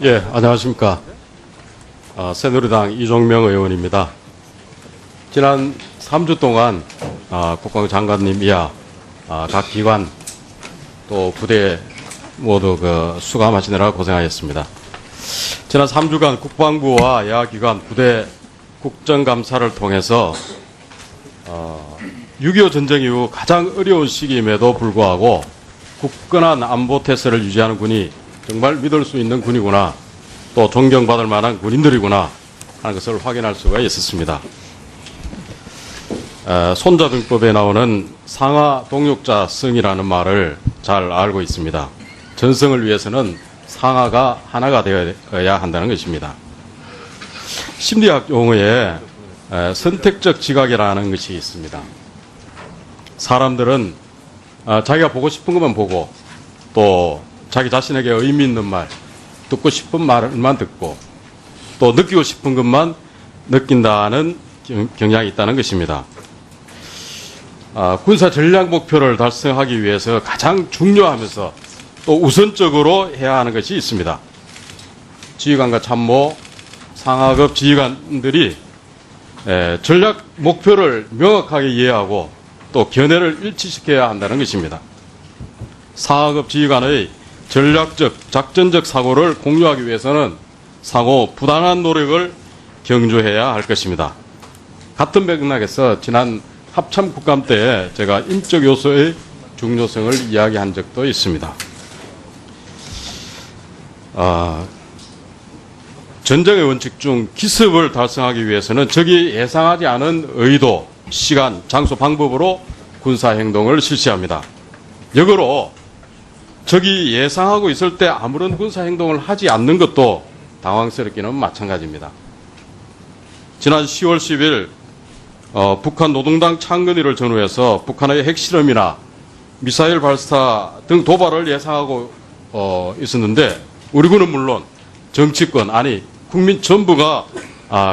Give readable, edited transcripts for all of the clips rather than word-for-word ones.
예, 안녕하십니까. 새누리당 이종명 의원입니다. 지난 3주 동안 국방부 장관님 이하 각 기관 또 부대 모두 수감하시느라 고생하셨습니다. 지난 3주간 국방부와 여야기관 부대 국정감사를 통해서 6.25 전쟁 이후 가장 어려운 시기임에도 불구하고 굳건한 안보 태세를 유지하는 군이 정말 믿을 수 있는 군이구나, 또 존경받을 만한 군인들이구나 하는 것을 확인할 수가 있었습니다. 손자병법에 나오는 상하 동육자 성이라는 말을 잘 알고 있습니다. 전성을 위해서는 상하가 하나가 되어야 한다는 것입니다. 심리학 용어에 선택적 지각이라는 것이 있습니다. 사람들은 자기가 보고 싶은 것만 보고 또 자기 자신에게 의미 있는 말, 듣고 싶은 말만 듣고 또 느끼고 싶은 것만 느낀다는 경향이 있다는 것입니다. 군사 전략 목표를 달성하기 위해서 가장 중요하면서 또 우선적으로 해야 하는 것이 있습니다. 지휘관과 참모, 상하급 지휘관들이 전략 목표를 명확하게 이해하고 또 견해를 일치시켜야 한다는 것입니다. 상하급 지휘관의 전략적, 작전적 사고를 공유하기 위해서는 상호 부단한 노력을 경주해야 할 것입니다. 같은 맥락에서 지난 합참 국감 때 제가 인적 요소의 중요성을 이야기한 적도 있습니다. 전쟁의 원칙 중 기습을 달성하기 위해서는 적이 예상하지 않은 의도, 시간, 장소, 방법으로 군사행동을 실시합니다. 역으로 적이 예상하고 있을 때 아무런 군사행동을 하지 않는 것도 당황스럽기는 마찬가지입니다. 지난 10월 10일 북한 노동당 창건일을 전후해서 북한의 핵실험이나 미사일 발사 등 도발을 예상하고 있었는데 우리 군은 물론 정치권, 아니 국민 전부가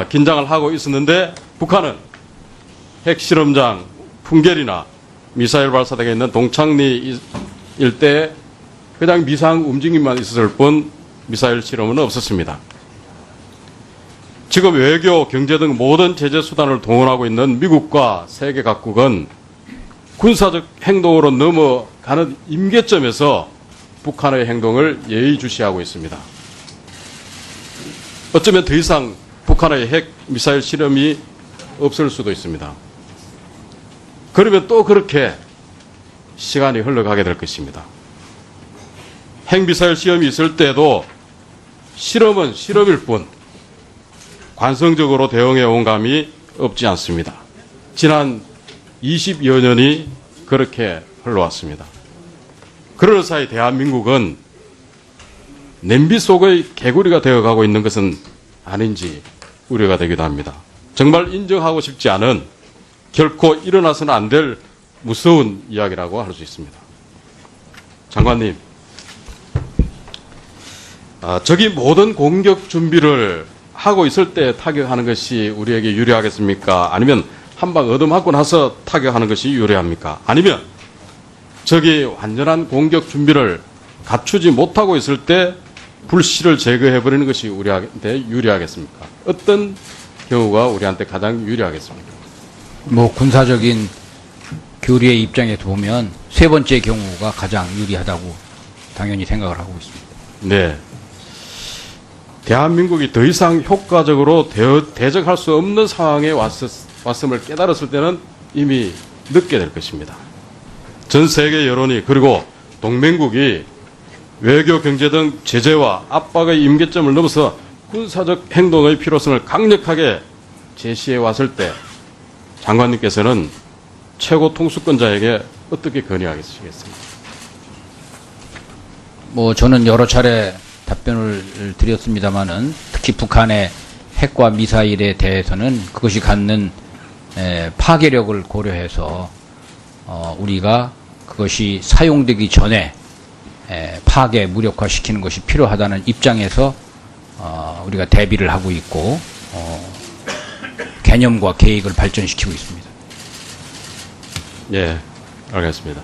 긴장을 하고 있었는데 북한은 핵실험장 풍계리나 미사일 발사 등에 있는 동창리 일대에 그냥 미상 움직임만 있었을 뿐 미사일 실험은 없었습니다. 지금 외교, 경제 등 모든 제재 수단을 동원하고 있는 미국과 세계 각국은 군사적 행동으로 넘어가는 임계점에서 북한의 행동을 예의주시하고 있습니다. 어쩌면 더 이상 북한의 핵 미사일 실험이 없을 수도 있습니다. 그러면 또 그렇게 시간이 흘러가게 될 것입니다. 핵미사일 시험이 있을 때도 실험은 실험일 뿐 관성적으로 대응해 온 감이 없지 않습니다. 지난 20여 년이 그렇게 흘러왔습니다. 그러는 사이 대한민국은 냄비 속의 개구리가 되어가고 있는 것은 아닌지 우려가 되기도 합니다. 정말 인정하고 싶지 않은, 결코 일어나서는 안 될 무서운 이야기라고 할 수 있습니다. 장관님, 적이 모든 공격 준비를 하고 있을 때 타격하는 것이 우리에게 유리하겠습니까? 아니면 한 방 얻어맞고 나서 타격하는 것이 유리합니까? 아니면 적이 완전한 공격 준비를 갖추지 못하고 있을 때 불씨를 제거해버리는 것이 우리한테 유리하겠습니까? 어떤 경우가 우리한테 가장 유리하겠습니까? 군사적인 교리의 입장에서 보면 세 번째 경우가 가장 유리하다고 당연히 생각을 하고 있습니다. 네. 대한민국이 더 이상 효과적으로 대적할 수 없는 상황에 왔음을 깨달았을 때는 이미 늦게 될 것입니다. 전 세계 여론이, 그리고 동맹국이 외교, 경제 등 제재와 압박의 임계점을 넘어서 군사적 행동의 필요성을 강력하게 제시해 왔을 때 장관님께서는 최고 통수권자에게 어떻게 건의하시겠습니까? 저는 여러 차례 답변을 드렸습니다마는 특히 북한의 핵과 미사일에 대해서는 그것이 갖는 파괴력을 고려해서 우리가 그것이 사용되기 전에 파괴, 무력화시키는 것이 필요하다는 입장에서 우리가 대비를 하고 있고 개념과 계획을 발전시키고 있습니다. 예, 알겠습니다.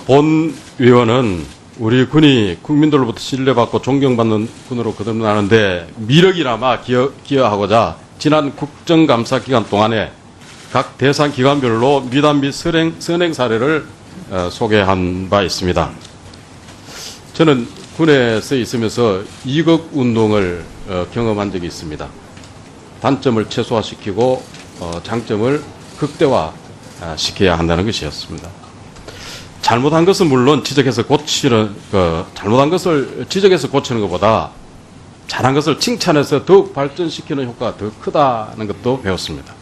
본 위원은 우리 군이 국민들로부터 신뢰받고 존경받는 군으로 거듭나는데 미력이나마 기여하고자 지난 국정감사 기간 동안에 각 대상 기관별로 미담 및 선행 사례를 소개한 바 있습니다. 저는 군에서 있으면서 이국 운동을 경험한 적이 있습니다. 단점을 최소화시키고 장점을 극대화시켜야 한다는 것이었습니다. 잘못한 것은 물론 지적해서 고치는 잘못한 것을 지적해서 고치는 것보다 잘한 것을 칭찬해서 더욱 발전시키는 효과가 더 크다는 것도 배웠습니다.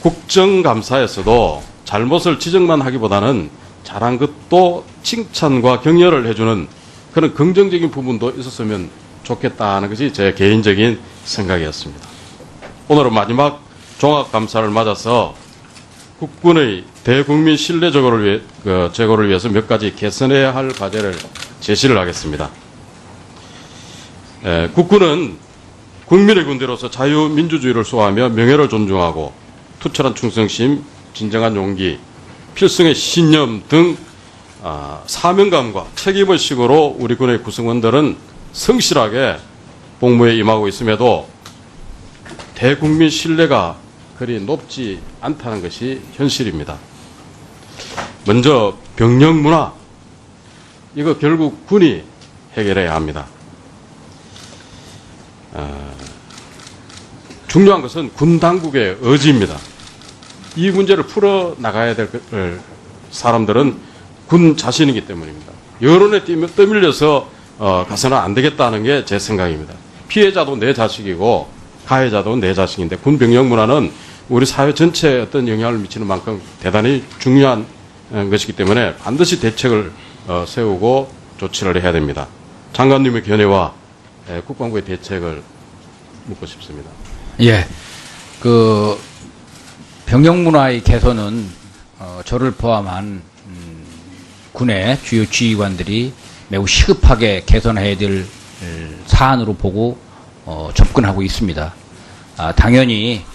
국정감사에서도 잘못을 지적만 하기보다는 잘한 것도 칭찬과 격려를 해주는 그런 긍정적인 부분도 있었으면 좋겠다는 것이 제 개인적인 생각이었습니다. 오늘은 마지막 종합감사를 맞아서 국군의 대국민 신뢰 제고를 위해서 몇 가지 개선해야 할 과제를 제시를 하겠습니다. 국군은 국민의 군대로서 자유민주주의를 수호하며 명예를 존중하고 투철한 충성심, 진정한 용기, 필승의 신념 등 사명감과 책임의식으로 우리 군의 구성원들은 성실하게 복무에 임하고 있음에도 대국민 신뢰가 그리 높지 않다는 것이 현실입니다. 먼저 병력 문화, 이거 결국 군이 해결해야 합니다. 중요한 것은 군 당국의 의지입니다. 이 문제를 풀어나가야 될 사람들은 군 자신이기 때문입니다. 여론에 떠밀려서 가서는 안 되겠다는 게 제 생각입니다. 피해자도 내 자식이고 가해자도 내 자식인데 군 병력 문화는 우리 사회 전체에 어떤 영향을 미치는 만큼 대단히 중요한 것이기 때문에 반드시 대책을 세우고 조치를 해야 됩니다. 장관님의 견해와 국방부의 대책을 묻고 싶습니다. 예, 병력 문화의 개선은 저를 포함한 군의 주요 지휘관들이 매우 시급하게 개선해야 될 사안으로 보고 접근하고 있습니다. 당연히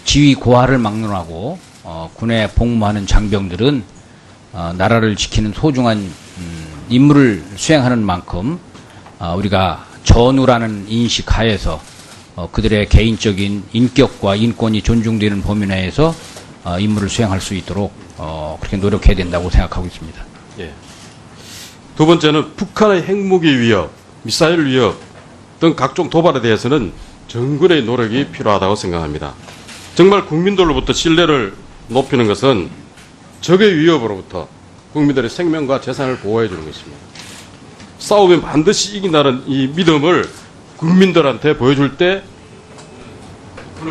지위 고하를 막론하고 군에 복무하는 장병들은 나라를 지키는 소중한 임무를 수행하는 만큼 우리가 전우라는 인식 하에서 그들의 개인적인 인격과 인권이 존중되는 범위 내에서 임무를 수행할 수 있도록 그렇게 노력해야 된다고 생각하고 있습니다. 예. 두 번째는 북한의 핵무기 위협, 미사일 위협 등 각종 도발에 대해서는 정군의 노력이 필요하다고 생각합니다. 정말 국민들로부터 신뢰를 높이는 것은 적의 위협으로부터 국민들의 생명과 재산을 보호해 주는 것입니다. 싸우면 반드시 이긴다는 이 믿음을 국민들한테 보여줄 때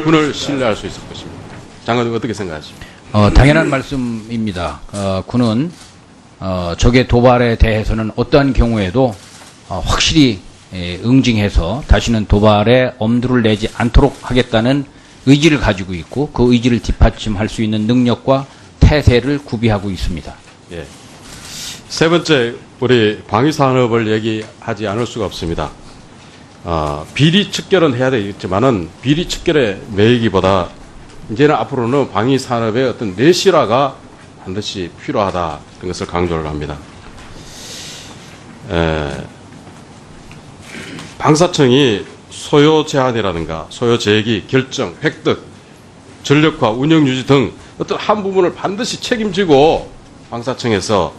군을 신뢰할 수 있을 것입니다. 장관님 어떻게 생각하십니까? 당연한 말씀입니다. 군은 적의 도발에 대해서는 어떠한 경우에도 확실히 응징해서 다시는 도발에 엄두를 내지 않도록 하겠다는 의지를 가지고 있고 그 의지를 뒷받침할 수 있는 능력과 태세를 구비하고 있습니다. 예. 세 번째, 우리 방위산업을 얘기하지 않을 수가 없습니다. 비리 척결은 해야 되겠지만은 비리 척결에 매이기보다 이제는 앞으로는 방위산업의 어떤 내실화가 반드시 필요하다 그런 것을 강조를 합니다. 방사청이 소요 제한이라든가 소요 제기, 결정, 획득, 전력화, 운영 유지 등 어떤 한 부분을 반드시 책임지고 방사청에서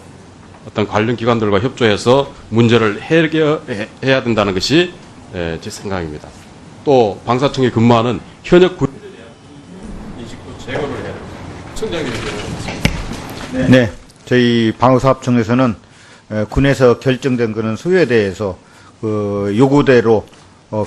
어떤 관련 기관들과 협조해서 문제를 해결해야 된다는 것이 제 생각입니다. 또 방사청에 근무하는 현역 군인에 대한 인식도 제거를 해야 됩니다. 청장님의 견해는 네, 저희 방위사업청에서는 군에서 결정된 그런 수요에 대해서 그 요구대로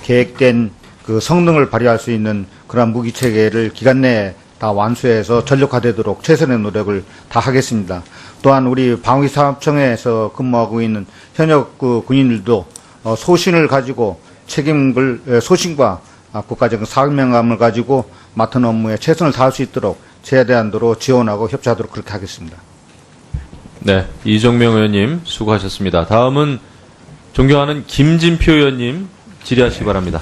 계획된 그 성능을 발휘할 수 있는 그런 무기 체계를 기간 내에 다 완수해서 전력화되도록 최선의 노력을 다 하겠습니다. 또한 우리 방위사업청에서 근무하고 있는 현역 그 군인들도 소신을 가지고 소신과 국가적인 사명감을 가지고 맡은 업무에 최선을 다할 수 있도록 최대한도로 지원하고 협조하도록 그렇게 하겠습니다. 네, 이정명 의원님 수고하셨습니다. 다음은 존경하는 김진표 의원님 질의하시기 바랍니다.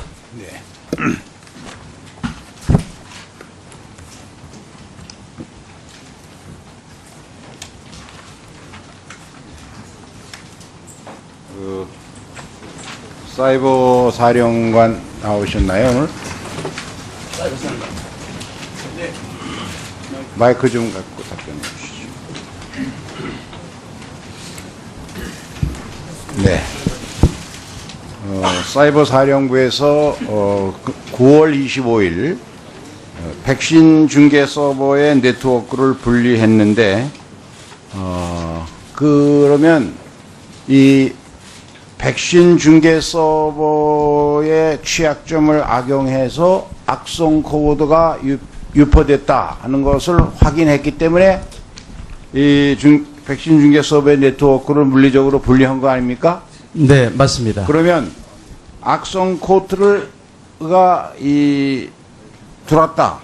사이버 사령관 나오셨나요, 오늘? 마이크 좀 갖고 답변해 주시죠. 네. 사이버 사령부에서 9월 25일 백신 중계 서버의 네트워크를 분리했는데, 그러면 이 백신 중계 서버의 취약점을 악용해서 악성 코드가 유포됐다 하는 것을 확인했기 때문에 이 백신 중계 서버의 네트워크를 물리적으로 분리한 거 아닙니까? 네, 맞습니다. 그러면 악성 코드가 들어왔다.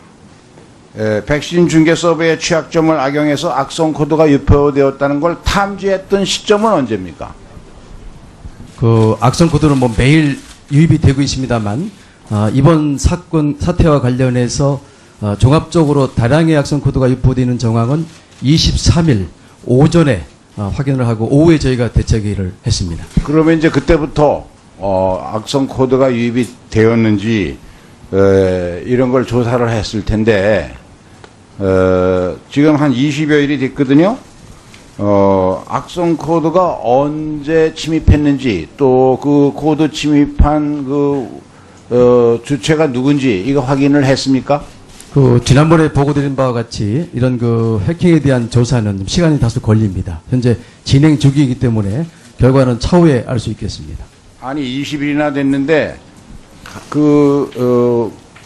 백신 중계 서버의 취약점을 악용해서 악성 코드가 유포되었다는 걸 탐지했던 시점은 언제입니까? 그 악성 코드는 뭐 매일 유입이 되고 있습니다만 이번 사태와 관련해서 종합적으로 다량의 악성 코드가 유포되는 정황은 23일 오전에 확인을 하고 오후에 저희가 대책회의를 했습니다. 그러면 이제 그때부터 악성 코드가 유입이 되었는지 이런 걸 조사를 했을 텐데 지금 한 20여일이 됐거든요. 악성 코드가 언제 침입했는지 또 그 코드 침입한 주체가 누군지 이거 확인을 했습니까? 그 지난번에 보고드린 바와 같이 이런 그 해킹에 대한 조사는 시간이 다소 걸립니다. 현재 진행 중이기 때문에 결과는 차후에 알 수 있겠습니다. 아니 20일이나 됐는데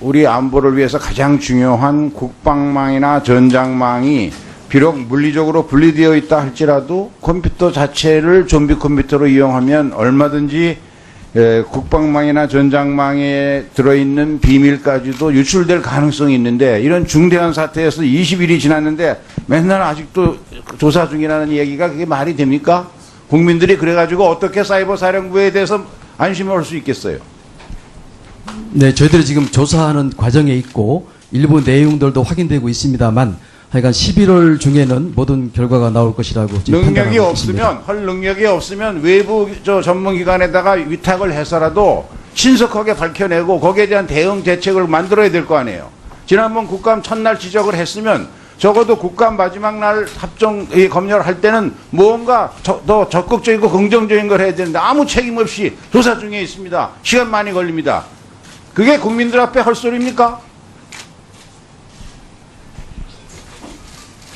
우리 안보를 위해서 가장 중요한 국방망이나 전장망이 비록 물리적으로 분리되어 있다 할지라도 컴퓨터 자체를 좀비 컴퓨터로 이용하면 얼마든지 국방망이나 전장망에 들어있는 비밀까지도 유출될 가능성이 있는데 이런 중대한 사태에서 20일이 지났는데 맨날 아직도 조사 중이라는 얘기가 그게 말이 됩니까? 국민들이 그래가지고 어떻게 사이버 사령부에 대해서 안심할 수 있겠어요? 네, 저희들이 지금 조사하는 과정에 있고 일부 내용들도 확인되고 있습니다만 하여간 11월 중에는 모든 결과가 나올 것이라고 지금 능력이 판단하고 있습니다. 없으면 할 능력이 없으면 외부 전문기관에다가 위탁을 해서라도 신속하게 밝혀내고 거기에 대한 대응 대책을 만들어야 될 거 아니에요. 지난번 국감 첫날 지적을 했으면 적어도 국감 마지막 날 합정 검열을 할 때는 무언가 더 적극적이고 긍정적인 걸 해야 되는데 아무 책임 없이 조사 중에 있습니다. 시간 많이 걸립니다. 그게 국민들 앞에 할 소리입니까?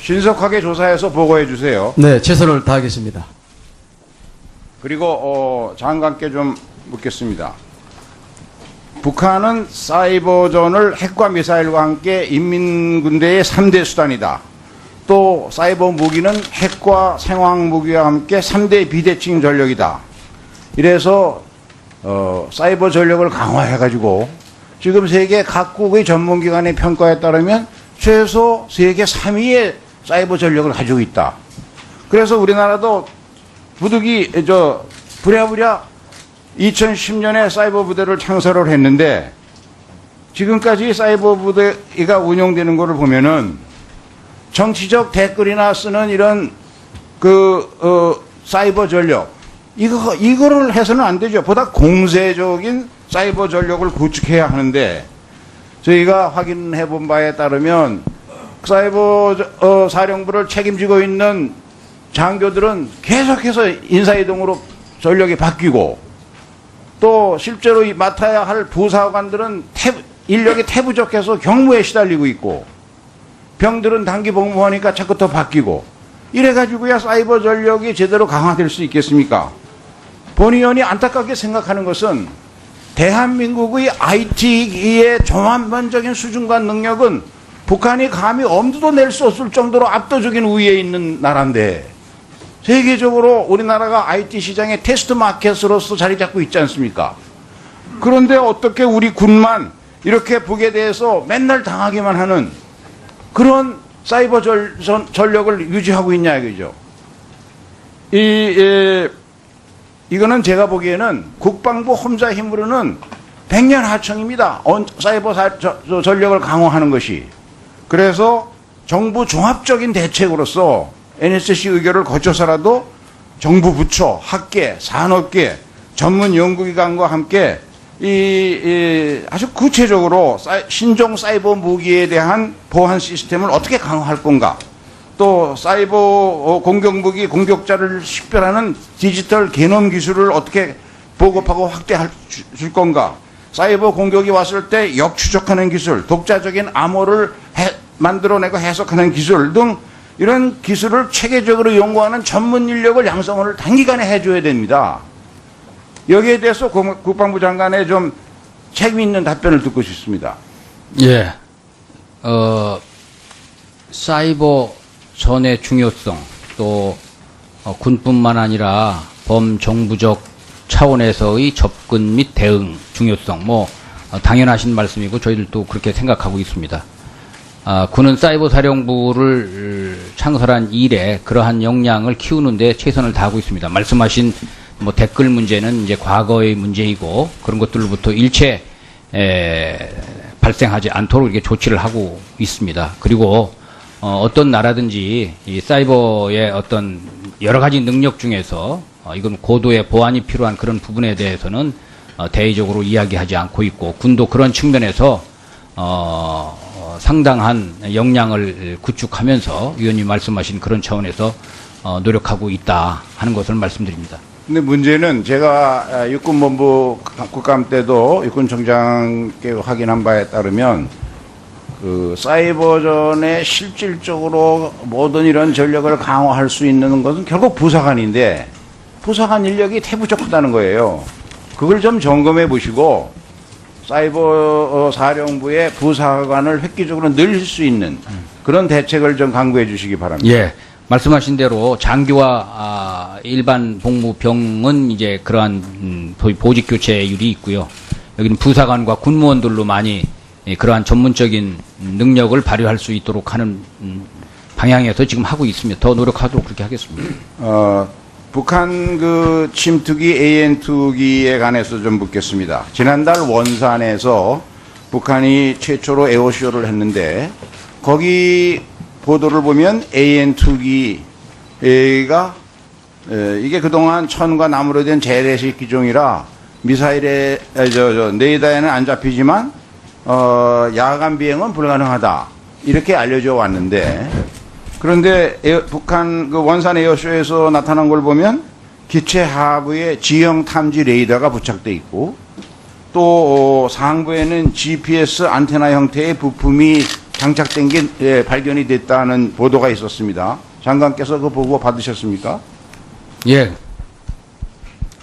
신속하게 조사해서 보고해 주세요. 네, 최선을 다하겠습니다. 그리고 장관께 좀 묻겠습니다. 북한은 사이버전을 핵과 미사일과 함께 인민군대의 3대 수단이다. 또 사이버 무기는 핵과 생화학 무기와 함께 3대 비대칭 전력이다. 이래서 사이버 전력을 강화해가지고 지금 세계 각국의 전문기관의 평가에 따르면 최소 세계 3위의 사이버 전력을 가지고 있다. 그래서 우리나라도 부랴부랴 2010년에 사이버 부대를 창설을 했는데 지금까지 사이버 부대가 운영되는 것을 보면은 정치적 댓글이나 쓰는 이런 사이버 전력 이거를 해서는 안 되죠. 보다 공세적인 사이버 전력을 구축해야 하는데 저희가 확인해 본 바에 따르면 사이버 사령부를 책임지고 있는 장교들은 계속해서 인사이동으로 전력이 바뀌고 또 실제로 맡아야 할 부사관들은 인력이 태부적해서 경무에 시달리고 있고 병들은 단기 복무하니까 자꾸 더 바뀌고 이래가지고야 사이버 전력이 제대로 강화될 수 있겠습니까? 본의원이 안타깝게 생각하는 것은 대한민국의 IT의 전반적인 수준과 능력은 북한이 감히 엄두도 낼 수 없을 정도로 압도적인 우위에 있는 나라인데 세계적으로 우리나라가 IT 시장의 테스트 마켓으로서 자리 잡고 있지 않습니까? 그런데 어떻게 우리 군만 이렇게 북에 대해서 맨날 당하기만 하는 그런 사이버 전력을 유지하고 있냐 이거죠. 이거는 제가 보기에는 국방부 혼자 힘으로는 백년하청입니다. 사이버 전력을 강화하는 것이. 그래서 정부 종합적인 대책으로서 NSC 의결을 거쳐서라도 정부 부처, 학계, 산업계, 전문 연구기관과 함께 아주 구체적으로 신종 사이버 무기에 대한 보안 시스템을 어떻게 강화할 건가? 또 사이버 공격 무기 공격자를 식별하는 디지털 게놈 기술을 어떻게 보급하고 확대할 줄 건가? 사이버 공격이 왔을 때 역추적하는 기술, 독자적인 암호를 만들어내고 해석하는 기술 등 이런 기술을 체계적으로 연구하는 전문 인력을 양성을 단기간에 해줘야 됩니다. 여기에 대해서 국방부 장관의 좀 책임 있는 답변을 듣고 싶습니다. 예. 사이버 전의 중요성, 또 군뿐만 아니라 범정부적 차원에서의 접근 및 대응 중요성, 당연하신 말씀이고 저희들도 그렇게 생각하고 있습니다. 군은 사이버 사령부를 창설한 이래 그러한 역량을 키우는데 최선을 다하고 있습니다. 말씀하신 댓글 문제는 이제 과거의 문제이고 그런 것들로부터 일체 발생하지 않도록 이렇게 조치를 하고 있습니다. 그리고 어떤 나라든지 이 사이버의 어떤 여러 가지 능력 중에서 이건 고도의 보안이 필요한 그런 부분에 대해서는 대의적으로 이야기하지 않고 있고 군도 그런 측면에서 상당한 역량을 구축하면서 위원님 말씀하신 그런 차원에서 노력하고 있다 하는 것을 말씀드립니다. 근데 문제는 제가 육군본부 국감 때도 육군총장께 확인한 바에 따르면 그 사이버전에 실질적으로 모든 이런 전력을 강화할 수 있는 것은 결국 부사관인데 부사관 인력이 태부적하다는 거예요. 그걸 좀 점검해 보시고 사이버 사령부의 부사관을 획기적으로 늘릴 수 있는 그런 대책을 좀 강구해 주시기 바랍니다. 예. 말씀하신 대로 장교와 일반 복무병은 이제 그러한 소위 보직 교체율이 있고요. 여기는 부사관과 군무원들로 많이 그러한 전문적인 능력을 발휘할 수 있도록 하는 방향에서 지금 하고 있습니다. 더 노력하도록 그렇게 하겠습니다. 북한 그 침투기 AN2기에 관해서 좀 묻겠습니다. 지난달 원산에서 북한이 최초로 에어쇼를 했는데 거기 보도를 보면 AN2기가 이게 그동안 천과 나무로 된 재래식 기종이라 미사일에 레이더에는 안 잡히지만 야간 비행은 불가능하다 이렇게 알려져 왔는데 그런데 북한 그 원산 에어쇼에서 나타난 걸 보면 기체 하부에 지형 탐지 레이더가 부착돼 있고 또 상부에는 GPS 안테나 형태의 부품이 장착된 게 발견이 됐다는 보도가 있었습니다. 장관께서 그 보고 받으셨습니까? 예.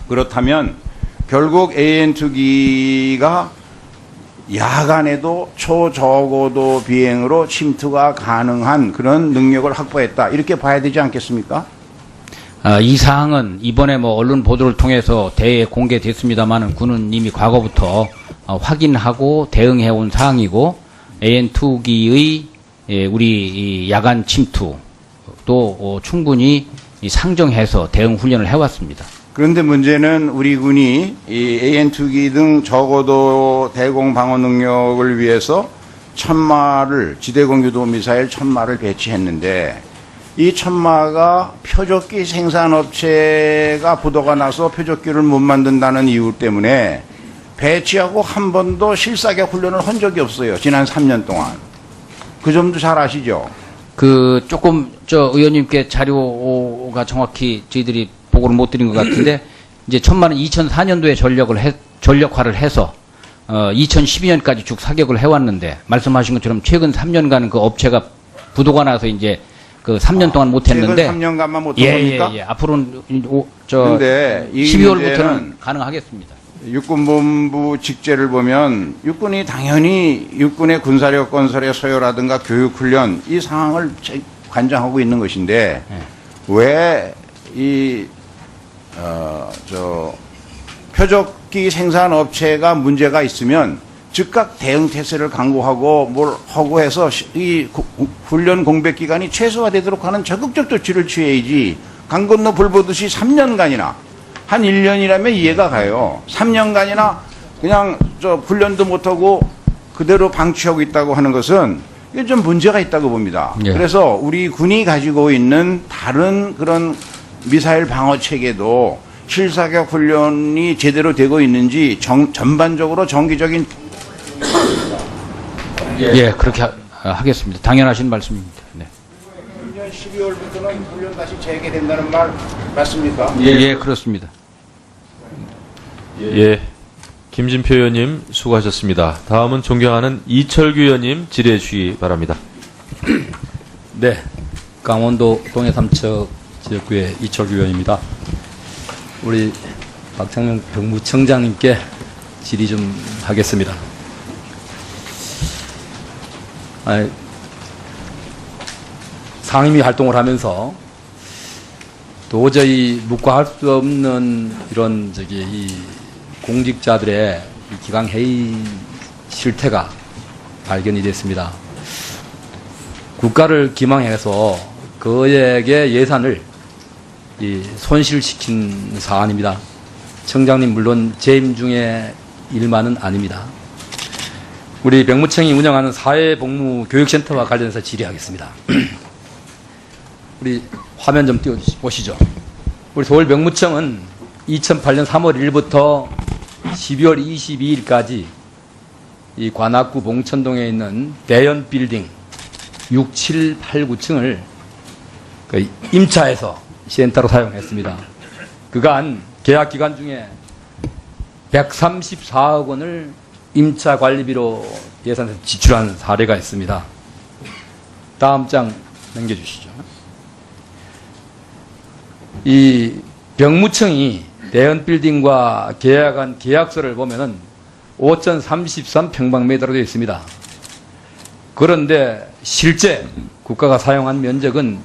그렇다면 결국 AN2기가 야간에도 초저고도 비행으로 침투가 가능한 그런 능력을 확보했다. 이렇게 봐야 되지 않겠습니까? 이 사항은 이번에 언론 보도를 통해서 대에 공개됐습니다만은 군은 이미 과거부터 확인하고 대응해온 사항이고 AN2기의 우리 야간 침투 또 충분히 상정해서 대응 훈련을 해왔습니다. 그런데 문제는 우리 군이 이 AN2기 등 저고도 대공 방어 능력을 위해서 1000마를 지대공 유도 미사일 1000마를 배치했는데 이 1000마가 표적기 생산업체가 부도가 나서 표적기를 못 만든다는 이유 때문에 배치하고 한 번도 실사격 훈련을 한 적이 없어요. 지난 3년 동안. 그 점도 잘 아시죠? 조금 의원님께 자료가 정확히 저희들이 보고를 못 드린 것 같은데 이제 1000마는 2004년도에 전력화를 해서 2012년까지 쭉 사격을 해왔는데 말씀하신 것처럼 최근 3년간은 그 업체가 부도가 나서 이제 그 3년 동안 못했는데 최근 3년간만 못한 겁니까? 예. 앞으로는 근데 이 12월부터는 가능하겠습니다. 육군본부 직제를 보면 육군이 당연히 육군의 군사력 건설의 소요라든가 교육훈련 이 상황을 관장하고 있는 것인데 왜 이 표적기 생산 업체가 문제가 있으면 즉각 대응 태세를 강구하고 뭘 하고 해서 이 훈련 공백 기간이 최소화되도록 하는 적극적 조치를 취해야지 강 건너 불 보듯이 3년간이나 한 1년이라면 이해가 가요. 3년간이나 그냥 훈련도 못하고 그대로 방치하고 있다고 하는 것은 이게 좀 문제가 있다고 봅니다. 예. 그래서 우리 군이 가지고 있는 다른 그런 미사일 방어 체계도 실사격 훈련이 제대로 되고 있는지 전반적으로 정기적인 예, 그렇게 하겠습니다. 당연하신 말씀입니다. 네. 내년 12월부터는 훈련 다시 재개된다는 말 맞습니까? 예, 그렇습니다. 예. 김진표 의원님 수고하셨습니다. 다음은 존경하는 이철규 의원님 질의해 주시기 바랍니다. 네, 강원도 동해삼척 지역구의 이철규 의원입니다. 우리 박창명 병무청장님께 질의 좀 하겠습니다. 상임위 활동을 하면서 도저히 묵과할 수 없는 이런 이 공직자들의 이 기강 회의 실태가 발견이 됐습니다. 국가를 기망해서 그에게 예산을 손실시킨 사안입니다. 청장님 물론 재임 중에 일만은 아닙니다. 우리 병무청이 운영하는 사회복무교육센터와 관련해서 질의하겠습니다. 우리 화면 좀 띄워보시죠. 우리 서울병무청은 2008년 3월 1일부터 12월 22일까지 이 관악구 봉천동에 있는 대연빌딩 6, 7, 8, 9층을 임차해서 센터로 사용했습니다. 그간 계약 기간 중에 134억 원을 임차 관리비로 예산에서 지출한 사례가 있습니다. 다음 장 넘겨주시죠. 이 병무청이 대연빌딩과 계약한 계약서를 보면은 5,033평방미터로 되어 있습니다. 그런데 실제 국가가 사용한 면적은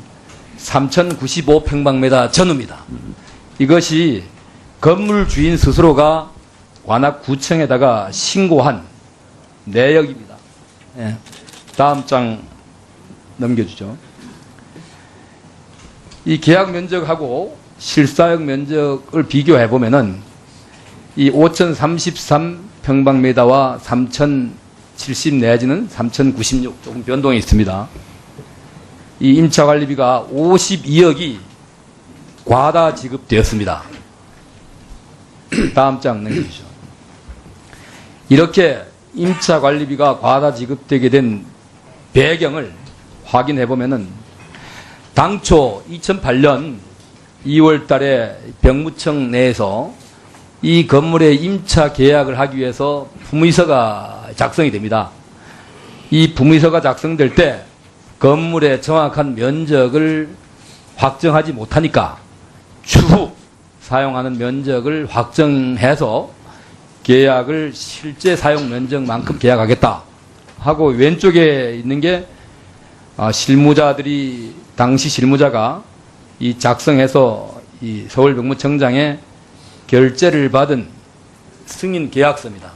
3,095평방미터 전후입니다. 이것이 건물 주인 스스로가 관악구청에다가 신고한 내역입니다. 예. 다음 장 넘겨주죠. 이 계약 면적하고 실사용 면적을 비교해 보면은 이 5,033평방미터와 3,070 내지는 3,096 조금 변동이 있습니다. 이 임차 관리비가 52억이 과다 지급되었습니다. 다음 장 넘겨주시죠. 이렇게 임차 관리비가 과다 지급되게 된 배경을 확인해 보면은 당초 2008년 2월 달에 병무청 내에서 이 건물의 임차 계약을 하기 위해서 품의서가 작성이 됩니다. 이 품의서가 작성될 때 건물의 정확한 면적을 확정하지 못하니까 추후 사용하는 면적을 확정해서 계약을 실제 사용 면적만큼 계약하겠다 하고 왼쪽에 있는 게 실무자들이 당시 실무자가 이 작성해서 이 서울병무청장에 결재를 받은 승인 계약서입니다.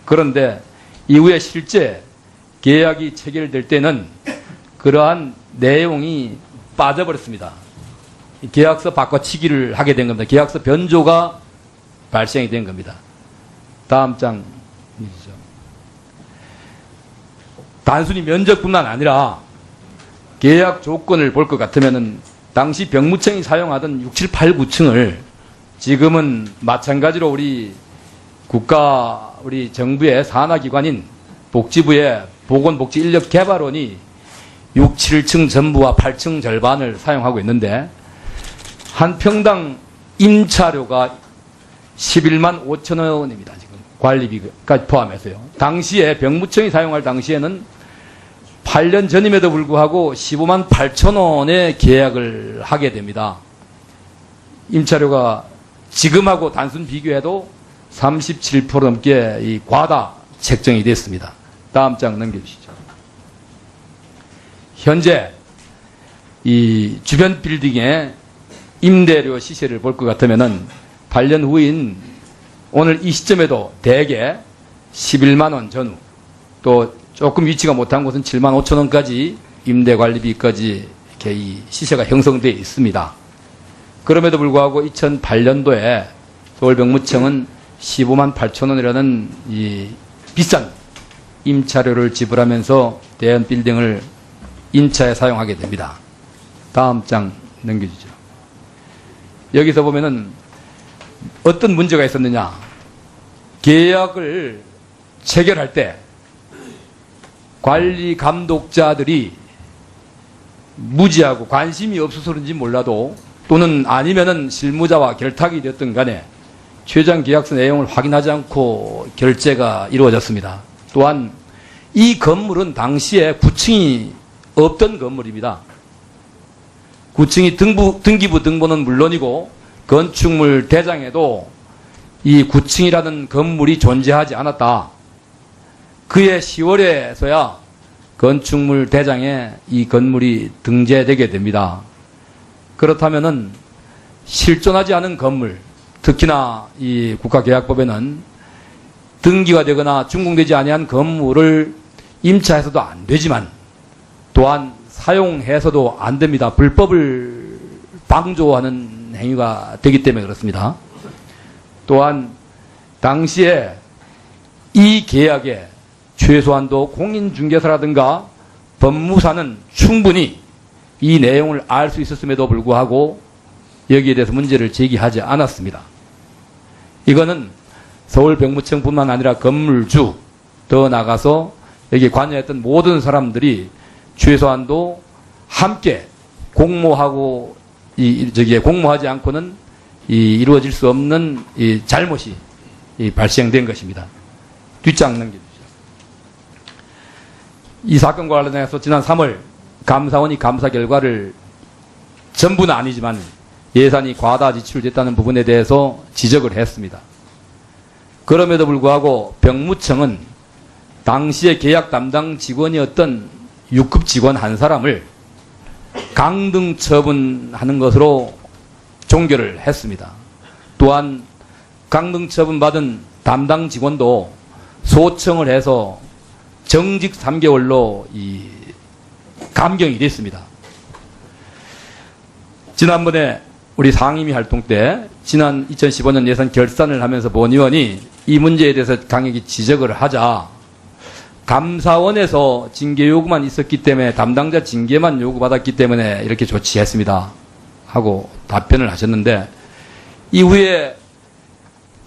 그런데 이후에 실제 계약이 체결될 때는 그러한 내용이 빠져버렸습니다. 계약서 바꿔치기를 하게 된 겁니다. 계약서 변조가 발생이 된 겁니다. 다음 장이죠. 단순히 면적뿐만 아니라 계약 조건을 볼 것 같으면은 당시 병무청이 사용하던 6, 7, 8, 9층을 지금은 마찬가지로 우리 정부의 산하기관인 복지부의 보건복지인력개발원이 6, 7층 전부와 8층 절반을 사용하고 있는데 한 평당 임차료가 11만 5천 원입니다. 지금 관리비까지 포함해서요. 당시에 병무청이 사용할 당시에는 8년 전임에도 불구하고 15만 8천 원에 계약을 하게 됩니다. 임차료가 지금하고 단순 비교해도 37% 넘게 이 과다 책정이 됐습니다. 다음 장 넘겨주시죠. 현재 이 주변 빌딩의 임대료 시세를 볼 것 같으면은 8년 후인 오늘 이 시점에도 대개 11만 원 전후 또 조금 위치가 못한 곳은 7만 5천 원까지 임대관리비까지 이렇게 이 시세가 형성되어 있습니다. 그럼에도 불구하고 2008년도에 서울병무청은 15만 8천 원이라는 이 비싼 임차료를 지불하면서 대연 빌딩을 임차에 사용하게 됩니다. 다음 장 넘겨주죠. 여기서 보면은 어떤 문제가 있었느냐. 계약을 체결할 때 관리 감독자들이 무지하고 관심이 없어서 그런지 몰라도 또는 아니면은 실무자와 결탁이 되었든 간에 최장 계약서 내용을 확인하지 않고 결제가 이루어졌습니다. 또한 이 건물은 당시에 9층이 없던 건물입니다. 9층이 등기부 등본은 물론이고 건축물 대장에도 이 9층이라는 건물이 존재하지 않았다. 그해 10월에서야 건축물 대장에 이 건물이 등재되게 됩니다. 그렇다면은 실존하지 않은 건물, 특히나 이 국가계약법에는 등기가 되거나 준공되지 아니한 건물을 임차해서도 안 되지만 또한 사용해서도 안 됩니다. 불법을 방조하는 행위가 되기 때문에 그렇습니다. 또한 당시에 이 계약에 최소한도 공인중개사라든가 법무사는 충분히 이 내용을 알 수 있었음에도 불구하고 여기에 대해서 문제를 제기하지 않았습니다. 이거는 서울병무청뿐만 아니라 건물주, 더 나가서 여기에 관여했던 모든 사람들이 최소한도 함께 공모하고 공모하지 않고는 이루어질 수 없는 이 잘못이 발생된 것입니다. 뒷장 넘겨주시죠. 이 사건과 관련해서 지난 3월 감사원이 감사 결과를 전부는 아니지만 예산이 과다 지출됐다는 부분에 대해서 지적을 했습니다. 그럼에도 불구하고 병무청은 당시에 계약 담당 직원이었던 6급 직원 한 사람을 강등 처분하는 것으로 종결을 했습니다. 또한 강등 처분받은 담당 직원도 소청을 해서 정직 3개월로 감경이 됐습니다. 지난번에 우리 상임위 활동 때 지난 2015년 예산 결산을 하면서 본 의원이 이 문제에 대해서 강하게 지적을 하자 감사원에서 징계 요구만 있었기 때문에 담당자 징계만 요구받았기 때문에 이렇게 조치했습니다 하고 답변을 하셨는데 이후에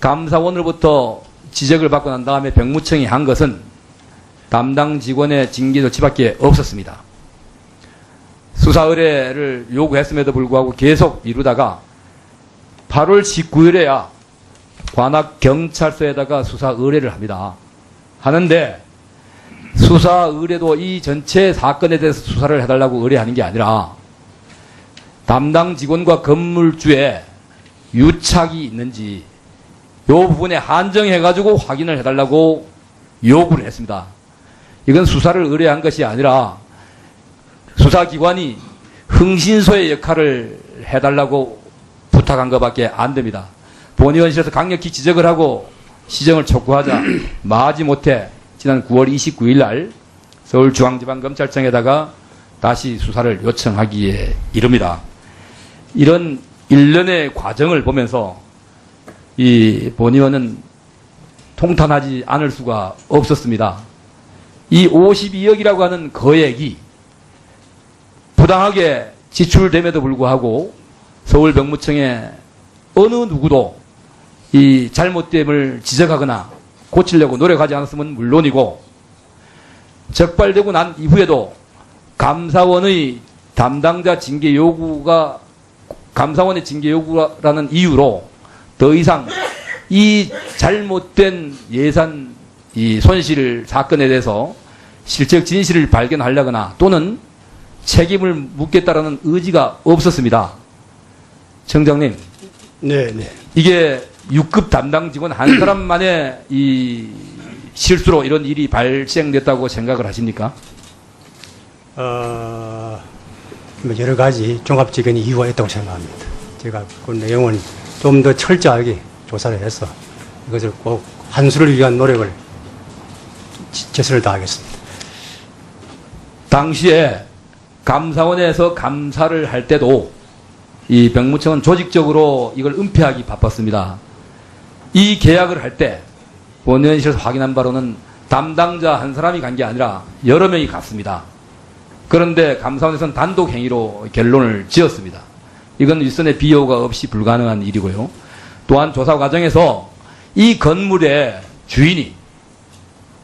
감사원으로부터 지적을 받고 난 다음에 병무청이 한 것은 담당 직원의 징계 조치밖에 없었습니다. 수사 의뢰를 요구했음에도 불구하고 계속 미루다가 8월 19일에야 관악경찰서에다가 수사 의뢰를 합니다. 하는데 수사 의뢰도 이 전체 사건에 대해서 수사를 해달라고 의뢰하는 게 아니라 담당 직원과 건물주에 유착이 있는지 이 부분에 한정해가지고 확인을 해달라고 요구를 했습니다. 이건 수사를 의뢰한 것이 아니라 수사기관이 흥신소의 역할을 해달라고 부탁한 것밖에 안 됩니다. 본의원실에서 강력히 지적을 하고 시정을 촉구하자 마지못해 지난 9월 29일 날 서울중앙지방검찰청에다가 다시 수사를 요청하기에 이릅니다. 이런 일련의 과정을 보면서 이 본의원은 통탄하지 않을 수가 없었습니다. 이 52억이라고 하는 거액이 부당하게 지출됨에도 불구하고 서울병무청에 어느 누구도 이 잘못됨을 지적하거나 고치려고 노력하지 않았으면 물론이고 적발되고 난 이후에도 감사원의 담당자 징계 요구가 감사원의 징계 요구라는 이유로 더 이상 이 잘못된 예산 이 손실 사건에 대해서 실적 진실을 발견하려거나 또는 책임을 묻겠다라는 의지가 없었습니다. 청장님, 네. 이게 6급 담당 직원 한 사람만의 이 실수로 이런 일이 발생됐다고 생각을 하십니까? 뭐 여러 가지 종합적인 이유가 있다고 생각합니다. 제가 그 내용은 좀 더 철저하게 조사를 해서 이것을 꼭 한수를 위한 노력을 최선을 다하겠습니다. 당시에 감사원에서 감사를 할 때도 이 병무청은 조직적으로 이걸 은폐하기 바빴습니다. 이 계약을 할 때 본의원실에서 확인한 바로는 담당자 한 사람이 간 게 아니라 여러 명이 갔습니다. 그런데 감사원에서는 단독 행위로 결론을 지었습니다. 이건 윗선의 비호가 없이 불가능한 일이고요. 또한 조사 과정에서 이 건물의 주인이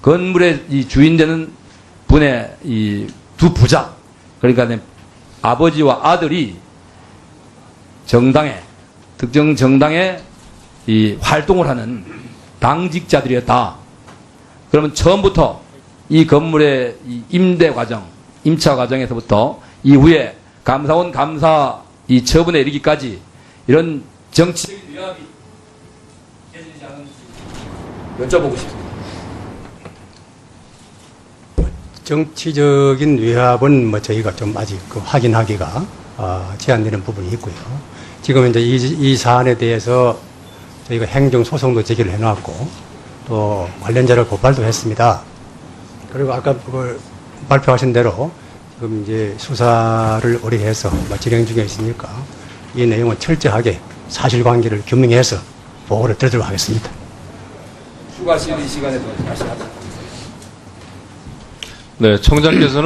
건물의 이 주인 되는 분의 이 두 부자, 그러니까 아버지와 아들이 정당에, 특정 정당에 이 활동을 하는 당직자들이었다. 그러면 처음부터 이 건물의 이 임대 과정, 임차 과정에서부터 이후에 감사원 감사 이 처분에 이르기까지 이런 정치적인 위압이 깨지지 않은지 여쭤보고 싶습니다. 정치적인 위압은 뭐 저희가 좀 아직 그 확인하기가 제한되는 부분이 있고요. 지금 이제 이 사안에 대해서 저희가 행정소송도 제기를 해놨고 또 관련자를 고발도 했습니다. 그리고 아까 그걸 발표하신 대로 지금 이제 수사를 의뢰해서 진행 중에 있으니까 이 내용은 철저하게 사실관계를 규명해서 보고를 드리도록 하겠습니다. 추가 시간에도 말씀하세요. 네, 청장께서는